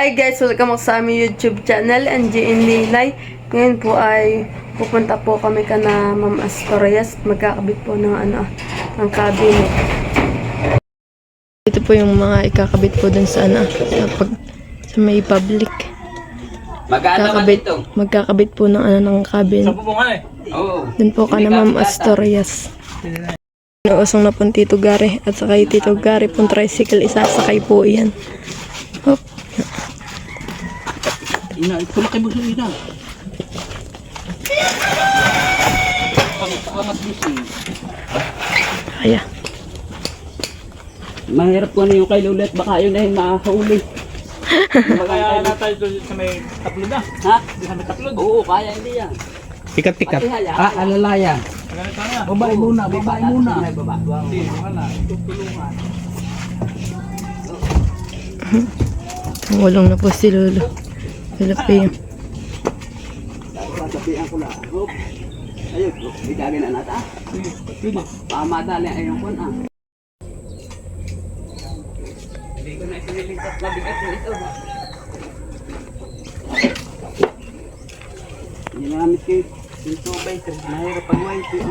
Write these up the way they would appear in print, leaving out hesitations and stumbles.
Hi guys! Welcome sa aming YouTube channel, NGN Lilay. Ngayon po ay pupunta po kami kana Ma'am Astorias. Magkakabit po ng ng cabinet. Ito po yung mga ikakabit po dun sa sa may public. Magkakabit po ng cabinet. Dun po kana Ma'am Astorias. Nausong na po Tito Gary at saka Tito Gary pong tricycle, isasakay po yan. Hop. Ina, ito na kayo sa ina. Kaya. Mahirap ko ano yung kay Lulet, baka yun ay makahuli. Kaya na tayo sa may taplod na. Ha? Sa may taplod. Oo, kaya hindi yan. Tikat-tikat. Alalaya. Babae muna, babae muna. Hindi, wala. Tutulungan. Wala na po si Lolo. Lolo pa yun. Sasabihan ko lang. Ayun, bigagin na nata. Pamadali ayun ko na. Hindi ko na isinilipat na bigat na ito. Hindi namin kayo. Ito ba ito? Mahirap pag-wind ito.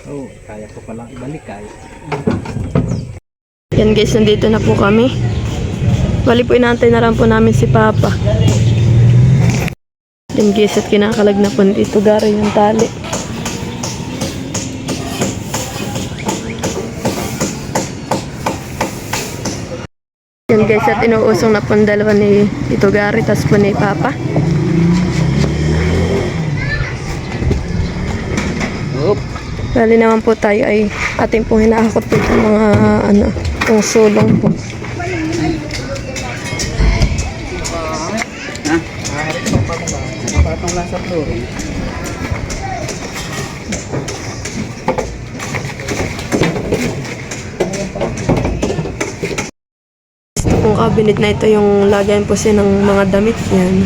Oh, kaya ko palang ibalik kaya. Yan guys, nandito na po kami. Bali po inaantay na lang po namin si Papa. Yan guys, at kinakalag na po Tito Gary yung tali. Yan guys, at inuusong na po ang dalawa ni Tito Gary, tas po ni Papa. Oop. Bali naman po tayo ay ating pong hinahakot po itong mga itong sulong po. Ha? Nakapatong lang sa floor. Ito pong cabinet na ito yung lagayan po siya ng mga damit yan.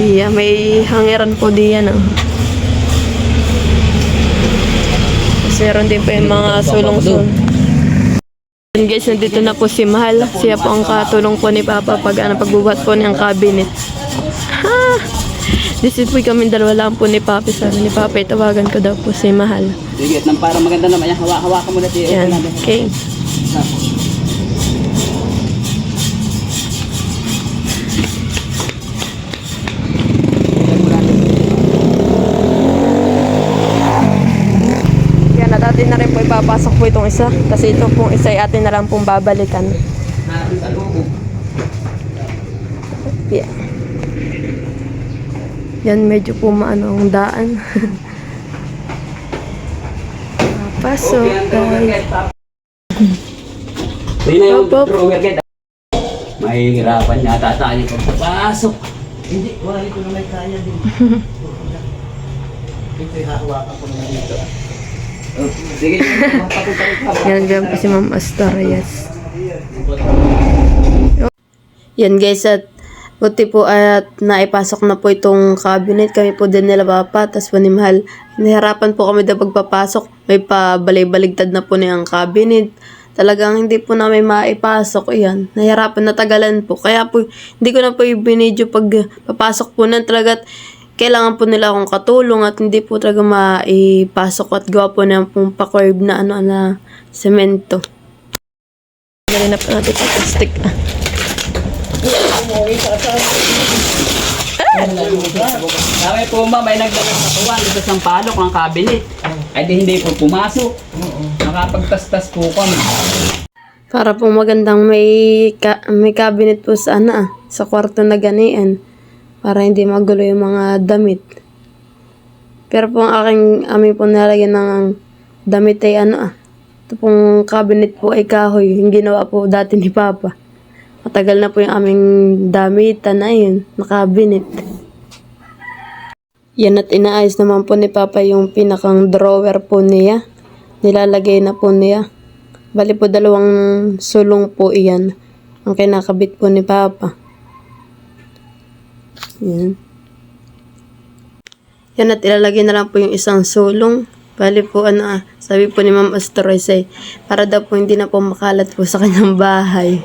Iya, may hangeran po diyan. Meron din po yung mga sulong-sulong. And guys, nandito na po si Mahal. Siya po ang katulong po ni Papa pagbubuhat po niyang cabinet. Ha! This is po kami dalawa lang po ni Papa. Sabi ni Papa, itawagan ko daw po si Mahal. Sige, nang para maganda naman yan. Hawakan mo na siya. Yan, okay. Atin na rin po ipapasok po itong isa kasi ito pong isa ay atin na lang pong babalikan. Yeah. Yan, medyo po maano ang daan. Papasok guys. Mahihirapan yata tayo pagpapasok. Hindi, wala ito na may kaya din. Ito hahawakan ko naman dito. Sige, Yan dyan po si Ma'am Astorias. Yan guys, at buti po at naipasok na po itong cabinet. Kami po din nila Papa, tas po ni Mahal. Nahirapan po kami na pagpapasok. May pabalay-baligtad na po niyang cabinet. Talagang hindi po namin maipasok. Yan, nahirapan na tagalan po. Kaya po, hindi ko na po i-binidyo pag papasok po na talaga. Kailangan po nila akong katulong at hindi po talaga maipasok at gawa po na pong pa-curve na na semento. Galing na po natin pag-stick. Sabi po ma, may nagdagang katuwan dito sa palok ng cabinet. Ay di hindi po pumasok. Nakapagtastas po kami. Para po magandang may cabinet po sa sa kwarto na ganian. Para hindi magulo yung mga damit. Pero po ang amin po nalagyan ng damit ay ito pong cabinet po ay kahoy. Yung ginawa po dati ni Papa. Matagal na po yung aming damitan na yun, na cabinet. Yan, at inaayos naman po ni Papa yung pinakang drawer po niya. Nilalagay na po niya. Bali po 2 sulong po iyan. Ang kinakabit po ni Papa. Yan. Yan at ilalagay na lang po yung isang sulong. Bali po sabi po ni Ma'am Astroise, para daw po hindi na po makalat po sa kanyang bahay.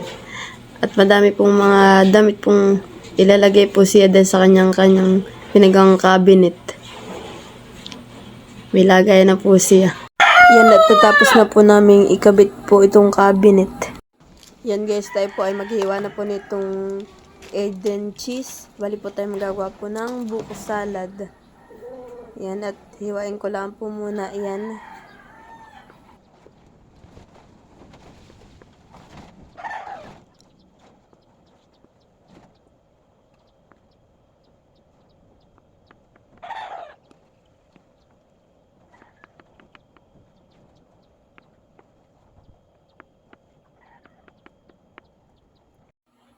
At madami pong mga damit pong ilalagay po siya dahil sa kanyang pinagang cabinet. May lagay na po siya. Yan at tatapos na po namin ikabit po itong cabinet. Yan guys, tayo po ay maghiwa na po nitong Eden cheese. Bali po tayo magagawa po ng buko salad. Yan, at hiwain ko lang po muna yan.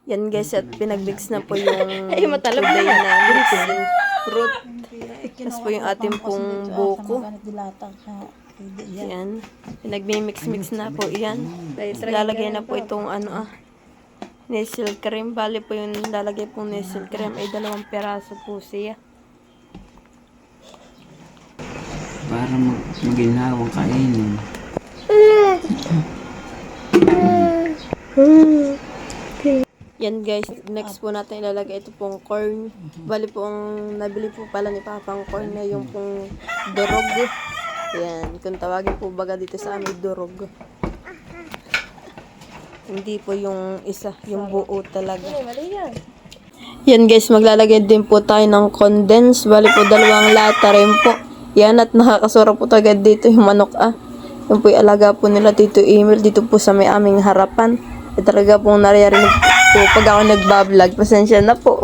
Yan guys, at pinag-mix na po yung today na mixing fruit. Tapos po yung ating pong buko. Yan. Pinag-mix na po yan. Lalagay na po itong nasal cream. Bali po yung lalagay pong nasal cream ay 2 peraso po siya. Para maginhawang kainin. Yan guys, next po natin ilalagay ito pong corn. Bali po ang nabili po pala ni Papang corn na yung pong durog. Yan, kung tawagin po baga dito sa amin, durog. Hindi po yung isa, yung buo talaga. Yan guys, maglalagay din po tayo ng condense. Bali po 2 lata rin po. Yan, at nakakasura po tagad dito yung manok Yan po yung alaga po nila Tito Emil dito po sa may aming harapan. At talaga pong naririnig po pag ako nagbablog. Pasensya na po.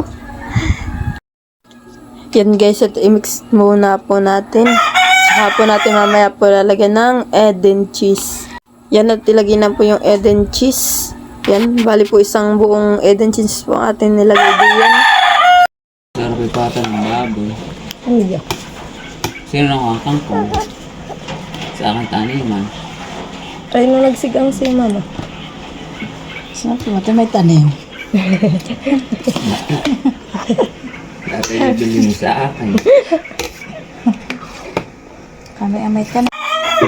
Yan guys, at i-mix muna po natin. Saka po natin mamaya po lalagyan ng Eden cheese. Yan, at ilagay na po yung Eden cheese. Yan, bali po isang buong Eden cheese po ang ating nilagay diyan. Sarap ipatan ng baboy. Iya. Sino nang akang ko? Sa aking taniman. Ay, nung nagsigang si mama. Sabi mo, may tanim. Dati ibili mo sa akin. Kami ang may tanim.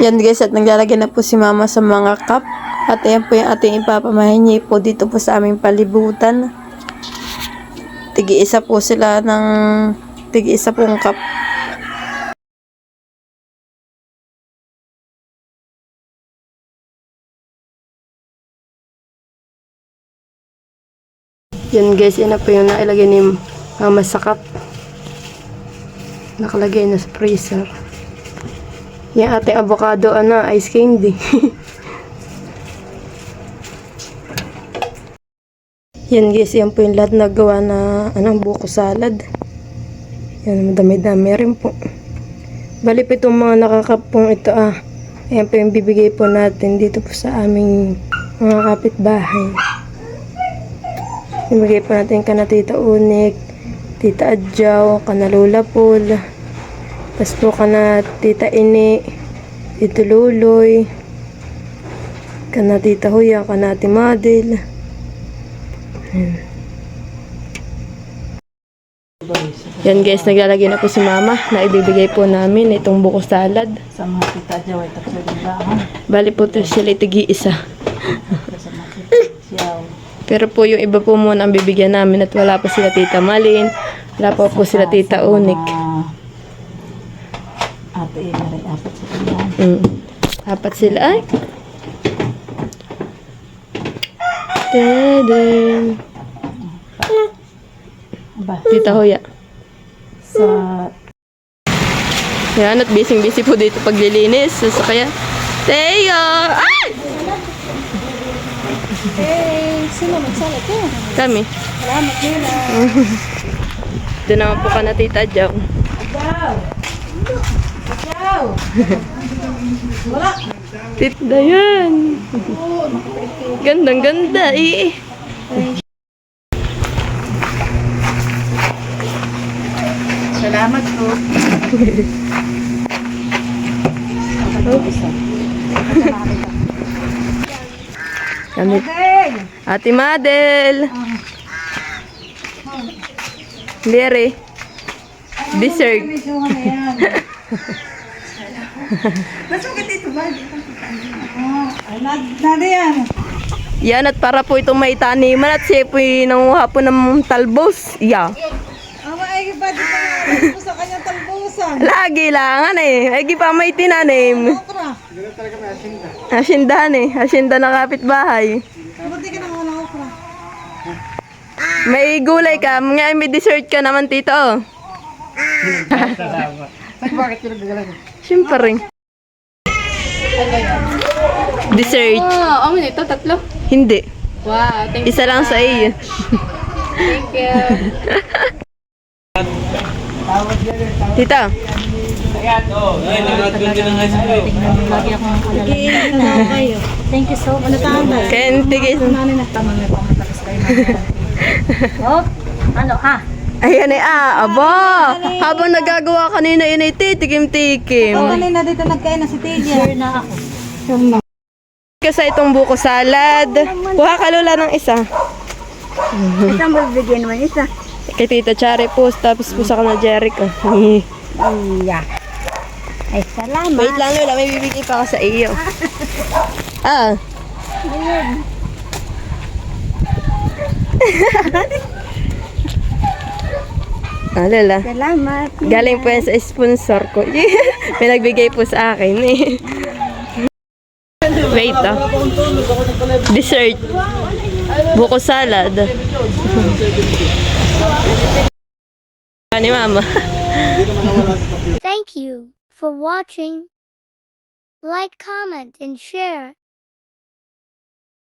Yan guys, at naglalagay na po si mama sa mga cup. At ayan po yung ating ipapamahingi po dito po sa aming palibutan. Tigi-isa po sila ng tigi-isa pong cup. Yan guys, yan na po yung nailagay ni mama sa cup. Nakalagay na sa freezer. Yung ating avocado, ice candy. Yan guys, yan po yung lahat na gawa na buko salad. Yan, madami-dami rin po. Bali po itong mga nakakapong ito Ayan po yung bibigay po natin dito po sa aming mga kapitbahay. Bibigay po natin kana Tita Unik, Tita Adjaw, kana Lola Paul. Tapos po kana Tita Ini, Tito Luloy, kana Tita Huya, kana Ate Madel. Yan guys, naglalagay na po si mama na ibibigay po namin itong buko salad. Sa mga tita dyan, ay tapos yung bahan. Bali po ito sila tigi-isa. Sa mga tita siyaw. Pero po yung iba po muna ang bibigyan namin at wala pa sila Tita Malin, wala pa po sila Tita Unik. Ate Ina rin, 4 sa kanyan. 4 sila ay. Tadam. Ba, Tita Hoya. sa Yan, at busy po dito paglilinis. So kaya, Teo! Ay! sino magsalat ko? Kami. Salamat nila. Ito naman po ka na Tita Jaw. Ciao! Wala! Tita yan. Gandang ganda eh. Salamat po. Kami. Ate Madel. Lere. Dessert. Mas maganda ito ba? Nada yan. Yan, at para po itong may taniman at siya po nanguha po ng talbos. Yeah. Ang maigi pa dito na sa kanyang talbusan. Lagi lang, ano eh. Ay, pa may tinanim. Okra. Hasindahan eh. Hasinda na kapitbahay. Buti ka na nga ng okra. May gulay ka. Ngayon may dessert ka naman, tito. Oh. Siyempre. Dessert. Oh, amin ito, tatlo. Hindi. Wow, thank Isa lang sa iyo. you. Tita. Ayan, oh. Ayan, nangatun din ang ice cream. Thank you so much. Ano Kaya tigay. Ano ha? Ayan eh, aba. Habang nagagawa kanina yun ay titikim-tikim. Kanina dito nagkain na si Tiggy. Sure na ako. Kasi itong buko salad. Kuha ka Lola ng isa. Isang magbigyan naman isa. Kay Tita Chari po, tapos po sa kana Jericho. Yeah. Ay, salamat. Wait lang Lola, may bibigay pa ako sa iyo. Ah. Lola. Salamat. Galing po yan sa sponsor ko. May nagbigay po sa akin eh. Wait Dessert. Buko salad. Ni Mama. Thank you for watching. Like, comment, and share.